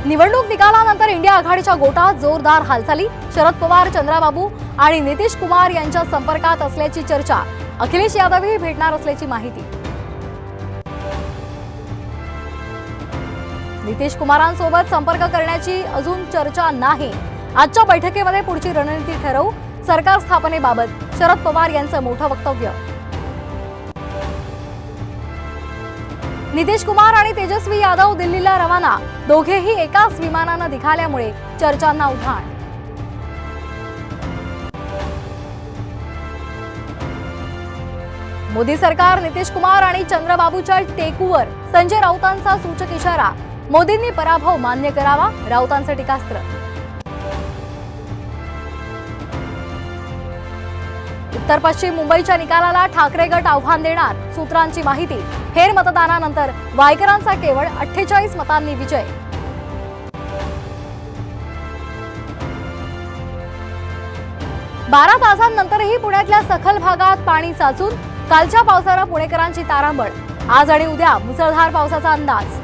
निवडणूक निकालानंतर इंडिया आघाडीच्या गोटात जोरदार हालचाली। शरद पवार, चंद्राबाबू आणि नितीश कुमार यांच्या संपर्कात असल्याची चर्चा। अखिलेश यादवही भेटणार असल्याची माहिती। नितीश कुमारांसोबत संपर्क करण्याची अजून चर्चा नाही। आजच्या बैठकीमध्ये पुढची रणनीती ठरवू। सरकार स्थापनेबाबत शरद पवार यांचं मोठं वक्तव्य। नितीश कुमार आणि तेजस्वी यादव दिल्लीला रवाना। दोघेही एकाच विमानाने निघाल्यामुळे चर्चांना उधाण। मोदी सरकार नितीश कुमार आणि चंद्रबाबूच्या टेकूवर। संजय राऊतांचा सूचक इशारा। मोदींनी पराभव मान्य करावा, राऊतांचे टीकास्त्र। उत्तर पश्चिम मुंबईच्या निकालाला ठाकरे गट आव्हान देणार। सूत्रांची माहिती। फेर मतदानानंतर वायकरांचा केवळ 48 मतांनी विजय। बारा तासांनंतरही पुण्यातल्या सखल भागात पाणी साचून कालच्या पावसाला पुणेकरांची तारांबळ। आज आणि उद्या मुसळधार पावसाचा अंदाज।